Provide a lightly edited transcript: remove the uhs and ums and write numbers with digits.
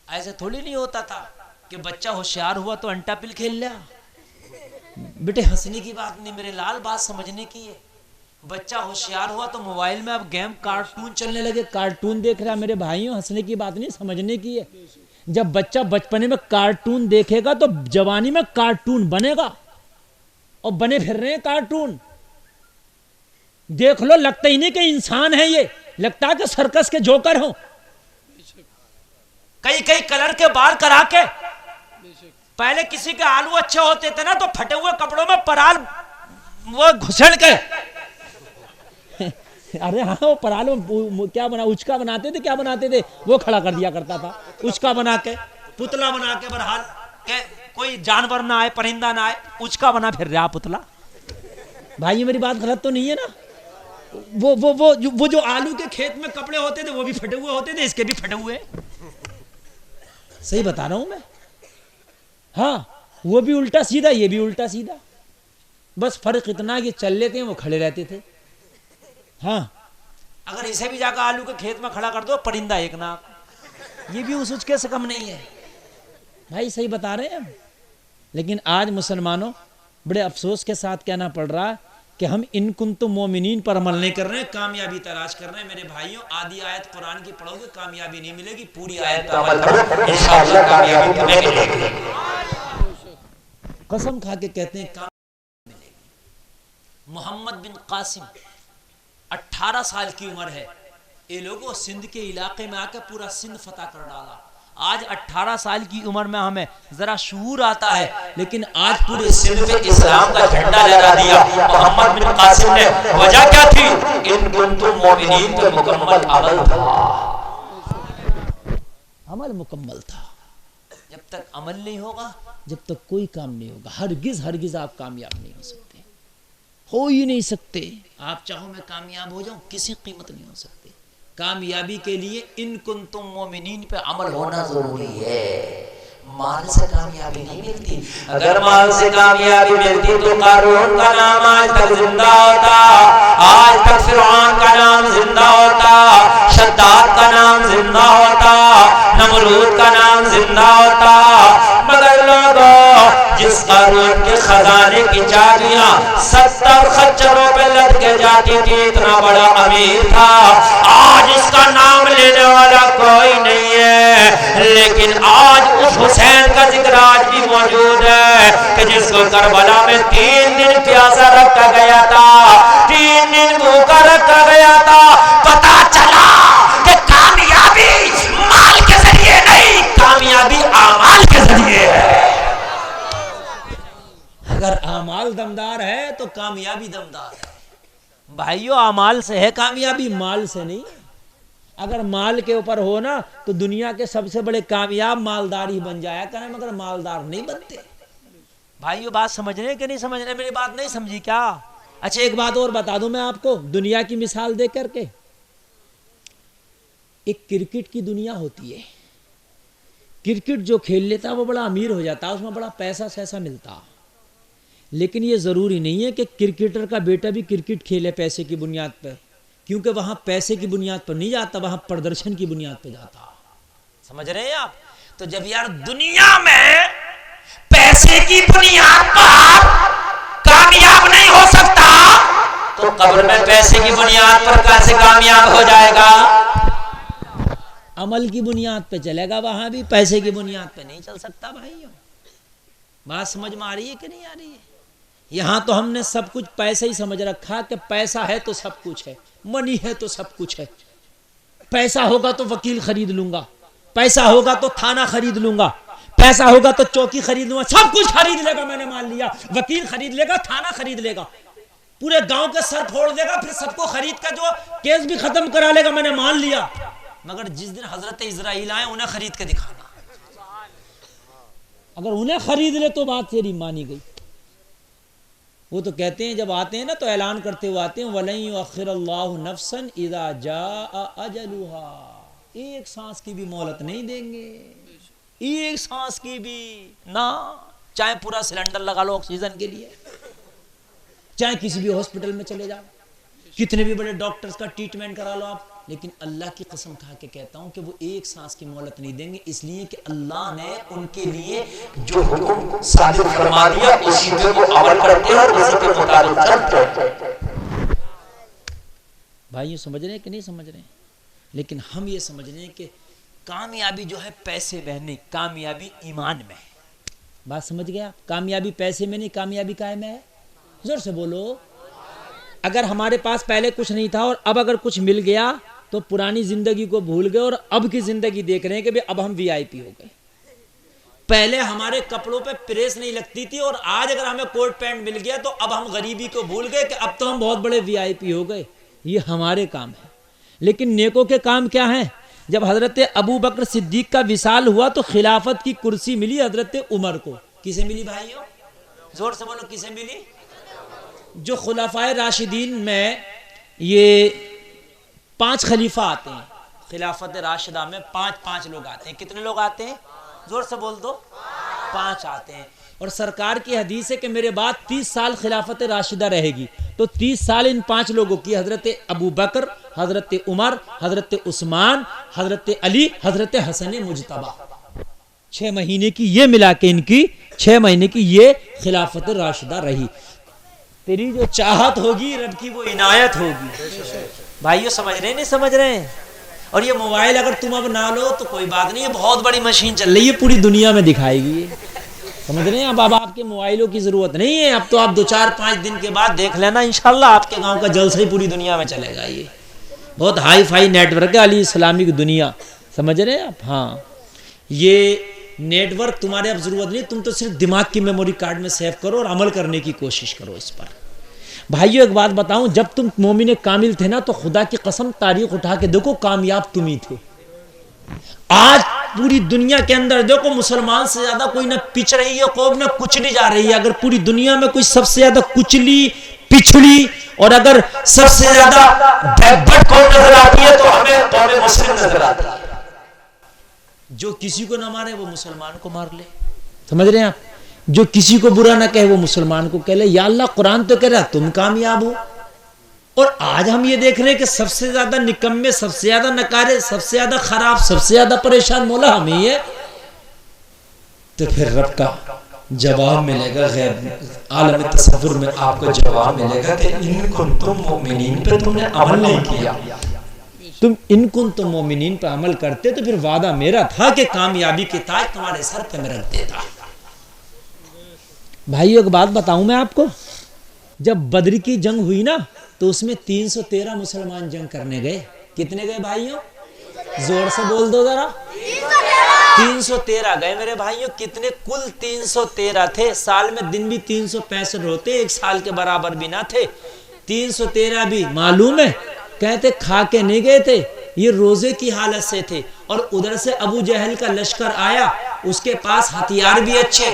ایسے تھوڑی نہیں ہوتا تھا کہ بچہ ہوشیار ہوا تو انٹا پل کھیل لیا. بیٹے ہنسنے کی بات نہیں میرے لال، بات سمجھنے کی ہے. بچہ ہوشیار ہوا تو موبائل میں اب گیم کارٹون چلنے لگے، کارٹون دیکھ رہا. میرے بھائیوں ہنسنے کی بات نہیں سمجھنے کی ہے. جب بچہ بچپنے میں کارٹون دیکھے گا تو جوانی میں کارٹون بنے گا، اور بنے پھر رہے ہیں کارٹون. دیکھ لو لگتا ہی نہیں کہ انسان ہے، یہ لگتا ہے کہ سرکس کے جوکر ہوں. کئی کئی کلر کے بال کرا کے. پہلے کسی کے آلو اچھے ہوتے تھے نا تو پھٹے ہوئے کپڑوں میں پرال وہ گھسڑ کے ارے ہاں وہ پرال کیا بنا اچکا بناتے تھے، کیا بناتے تھے وہ کھڑا کر دیا کرتا تھا، اچکا بنا کے پتلا بنا کے. برحال کہ کوئی جانور نہ آئے، پرندہ نہ آئے، اچکا بنا پھر رہا پتلا. بھائی میری بات غلط تو نہیں ہے نا؟ وہ جو آلو کے کھیت میں کپڑے ہوتے تھے وہ بھی پھٹے ہوئے ہوتے تھے، اس کے بھی پھٹے ہوئے. صحیح بتا رہا ہوں میں؟ ہاں وہ بھی الٹا سیدھا، یہ بھی الٹا سیدھا. بس فرق اتنا کہ چل لیتے ہیں، وہ کھڑے رہتے تھے. ہاں اگر اسے بھی جا کر آلو کے کھیت میں کھڑا کر دو، پرندہ ایک ناک، یہ بھی اس اچکے سے کم نہیں ہے. بھائی صحیح بتا رہے ہیں ہم. لیکن آج مسلمانوں بڑے افسوس کے ساتھ کہنا پڑ رہا ہے کہ ہم ان کنتم مومنین پر عمل نہیں کر رہے ہیں، کامیابی تلاش کر رہے ہیں. میرے بھائیوں آدھی آیت قرآن کی پڑھو گے کامیابی نہیں ملے گی، پوری آیت پر عمل کرو انشاءاللہ کامیابی تمہیں ملے گی. قسم کھا کے کہتے ہیں کامیابی ملے گی. محمد بن قاسم 18 سال کی عمر ہے، یہ لوگوں سندھ کے علاقے میں آ کے پورا سندھ فتح کر ڈالا. آج 18 سال کی عمر میں ہمیں ذرا شعور آتا ہے، لیکن آج پورے سندھ میں اسلام کا جھنڈا لہرا دیا محمد بن قاسم نے. وجہ کیا تھی؟ ان کنتم مومنین پہ مکمل عمل تھا. عمل مکمل تھا. جب تک عمل نہیں ہوگا، جب تک کوئی کام نہیں ہوگا، ہرگز ہرگز آپ کامیاب نہیں ہو سکتے، ہو ہی نہیں سکتے. آپ چاہو میں کامیاب ہو جاؤں، کسی قیمت نہیں ہو سکتے. کامیابی کے لیے ان کنتم مومنین پہ عمل ہونا ضروری ہے. مال سے کامیابی نہیں ملتی. اگر مال سے کامیابی ملتی تو قارون کا نام آج تک زندہ ہوتا، آج تک فرعون کا نام زندہ ہوتا، شداد کا نام زندہ ہوتا، نمرود کا نام زندہ ہوتا. مگر لوگوں جس قارون کے خزانے کی چابیاں 70 خچروں پہ لد کے جاتی تھی، اتنا بڑا امیر تھا، آج اس کا نام لینے والا کوئی نہیں ہے. لیکن آج اس حسین کا ذکر آج بھی موجود ہے کہ جس کو کربلا میں 3 دن پیاسا رکھا گیا تھا، 3 دن بھوکا رکھا گیا تھا. پتا چلا کہ کامیابی مال کے ذریعے نہیں، کامیابی اعمال کے ذریعے ہے. اگر اعمال دمدار ہے تو کامیابی دمدار ہے. بھائیو اعمال سے ہے کامیابی، مال سے نہیں. اگر مال کے اوپر ہو نا تو دنیا کے سب سے بڑے کامیاب مالدار ہی بن جایا کریں، مگر مالدار نہیں بنتے. بھائیو بات سمجھ رہے کہ نہیں سمجھ رہے؟ میری بات نہیں سمجھی کیا؟ اچھا ایک بات اور بتا دوں میں آپ کو دنیا کی مثال دے کر کے. ایک کرکٹ کی دنیا ہوتی ہے، کرکٹ جو کھیل لیتا وہ بڑا امیر ہو جاتا، اس میں بڑا پیسہ سیسا ملتا. لیکن یہ ضروری نہیں ہے کہ کرکٹر کا بیٹا بھی کرکٹ کھیلے پیسے کی بنیاد پر، کیونکہ وہاں پیسے کی بنیاد پر نہیں جاتا، وہاں پردرشن کی بنیاد پہ جاتا. سمجھ رہے ہیں آپ؟ تو جب یار دنیا میں پیسے کی بنیاد پر کامیاب نہیں ہو سکتا تو قبر میں پیسے کی بنیاد پر کیسے کامیاب ہو جائے گا؟ عمل کی بنیاد پہ چلے گا، وہاں بھی پیسے کی بنیاد پہ نہیں چل سکتا. بھائیوں بات سمجھ میں آ رہی ہے کہ نہیں آ رہی ہے؟ یہاں تو ہم نے سب کچھ پیسہ ہی سمجھ رکھا کہ پیسہ ہے تو سب کچھ ہے، منی ہے تو سب کچھ ہے. پیسہ ہوگا تو وکیل خرید لوں گا، پیسہ ہوگا تو تھانہ خرید لوں گا، پیسہ ہوگا تو چوکی خرید لوں گا، سب کچھ خرید لے گا. میں نے مان لیا وکیل خرید لے گا، تھانہ خرید لے گا، پورے گاؤں کے سر پھوڑ دے گا، پھر سب کو خرید کر جو کیس بھی ختم کرا لے گا. میں نے مان لیا. مگر جس دن حضرت اسرائیل آئے انہیں خرید کے دکھانا. اگر انہیں خرید لے تو بات تیری مانی گئی. وہ تو کہتے ہیں جب آتے ہیں نا تو اعلان کرتے ہوئے آتے ہیں وَلَن يُؤَخِّرَ اللَّهُ نَفْسًا إِذَا جَاءَ أَجَلُهَا. ایک سانس کی بھی مہلت نہیں دیں گے، ایک سانس کی بھی نہ. چاہے پورا سلنڈر لگا لو آکسیجن کے لیے، چاہے کسی بھی ہاسپٹل میں چلے جاؤ، کتنے بھی بڑے ڈاکٹرز کا ٹریٹمنٹ کرا لو آپ، لیکن اللہ کی قسم کھا کے کہتا ہوں کہ وہ ایک سانس کی مہلت نہیں دیں گے، اس لیے کہ اللہ نے ان کے لیے جو حکم صادر فرما دیا اسی پہ وہ عمل کرتے ہیں اور اسی کے مطابق چلتے ہیں۔ بھائیو سمجھ رہے ہیں کہ نہیں سمجھ رہے ہیں؟ لیکن ہم یہ سمجھ رہے ہیں کہ کامیابی جو ہے پیسے میں نہیں، کامیابی ایمان میں ہے۔ بات سمجھ گیا؟ کامیابی پیسے میں نہیں، کامیابی کائے میں ہے؟ زور سے بولو۔ اگر ہمارے پاس پہلے کچھ نہیں تھا اور اب اگر کچھ مل گیا تو پرانی زندگی کو بھول گئے اور اب کی زندگی دیکھ رہے ہیں کہ اب ہم وی آئی پی ہو گئے۔ پہلے ہمارے کپڑوں پہ پریس نہیں لگتی تھی اور آج اگر ہمیں کوٹ پینٹ مل گیا تو اب ہم غریبی کو بھول گئے کہ اب تو ہم بہت بڑے وی آئی پی ہو گئے۔ یہ ہمارے کام ہے، لیکن نیکوں کے کام کیا ہیں؟ جب حضرت ابو بکر صدیق کا وصال ہوا تو خلافت کی کرسی ملی حضرت عمر کو۔ کسے ملی بھائیو؟ زور سے بولو، کسے ملی؟ جو خلفائے راشدین میں یہ 5 خلیفہ آتے ہیں، خلافت راشدہ میں 5 لوگ آتے ہیں۔ کتنے لوگ آتے ہیں؟ زور سے بول دو۔ 5 آتے ہیں، اور سرکار کی حدیث ہے کہ میرے بعد 30 سال خلافت راشدہ رہے گی، تو 30 سال ان 5 لوگوں کی، حضرت ابو بکر، حضرت عمر، حضرت عثمان، حضرت علی، حضرت حسن مجتبی، 6 مہینے کی یہ ملا کے ان کی 6 مہینے کی یہ خلافت راشدہ رہی۔ تیری جو چاہت ہوگی رب کی وہ عنایت ہوگی۔ بھائیو سمجھ رہے ہیں نہیں سمجھ رہے ہیں؟ اور یہ موبائل اگر تم اب نہ لو تو کوئی بات نہیں، یہ بہت بڑی مشین چل رہی ہے، پوری دنیا میں دکھائے گی یہ، سمجھ رہے ہیں؟ اب آپ کے موبائلوں کی ضرورت نہیں ہے، اب تو آپ 2-4-5 دن کے بعد دیکھ لینا انشاءاللہ آپ کے گاؤں کا جلسہ ہی پوری دنیا میں چلے گا۔ یہ بہت ہائی فائی نیٹ ورک ہے علی اسلامک دنیا، سمجھ رہے ہیں آپ؟ ہاں، یہ نیٹ ورک تمہارے اب ضرورت نہیں، تم تو صرف دماغ کی میموری کارڈ میں سیو کرو اور عمل کرنے کی کوشش کرو اس پر۔ بھائیو ایک بات بتاؤں، جب تم مومن کامل تھے نا تو خدا کی قسم تاریخ اٹھا کے دیکھو کامیاب تم ہی تھے۔ آج پوری دنیا کے اندر دیکھو مسلمان سے زیادہ کوئی نہ پچ رہی ہے قوم، نہ کچلی جا رہی ہے۔ اگر پوری دنیا میں کوئی سب سے زیادہ کچلی پچھڑی اور اگر سب سے زیادہ بیکورڈ کون نظر آتی ہے تو ہمیں قوم مسلم نظر آتی ہے۔ جو کسی کو نہ مارے وہ مسلمان کو مار لے، سمجھ رہے ہیں آپ؟ جو کسی کو برا نہ کہے وہ مسلمان کو کہہ لے۔ یا اللہ قرآن تو کہہ رہا تم کامیاب ہو، اور آج ہم یہ دیکھ رہے ہیں کہ سب سے زیادہ نکمے، سب سے زیادہ نکارے، سب سے زیادہ خراب، سب سے زیادہ پریشان مولا ہمیں ہی ہے۔ تو پھر رب کا جواب ملے گا، غیب عالم تصور میں آپ کو جواب ملے گا کہ ان کنتم مؤمنین پہ تم نے عمل نہیں کیا۔ تم ان کنتم مؤمنین پہ عمل کرتے تو پھر وعدہ میرا تھا کہ کامیابی کے تاج تمہارے سر پہ میں رکھ دیتا۔ بھائیو ایک بات بتاؤں میں آپ کو، جب بدر کی جنگ ہوئی نا تو اس میں 313 مسلمان جنگ کرنے گئے۔ کتنے گئے بھائیو؟ زور سے بول دو ذرا۔ 313 گئے میرے بھائیو۔ کتنے؟ کل 313 تھے۔ سال میں دن بھی 365 ہوتے، ایک سال کے برابر بھی نہ تھے۔ 313 بھی معلوم ہے کہتے کھا کے نہیں گئے تھے، یہ روزے کی حالت سے تھے، اور ادھر سے ابو جہل کا لشکر آیا، اس کے پاس ہتھیار بھی اچھے،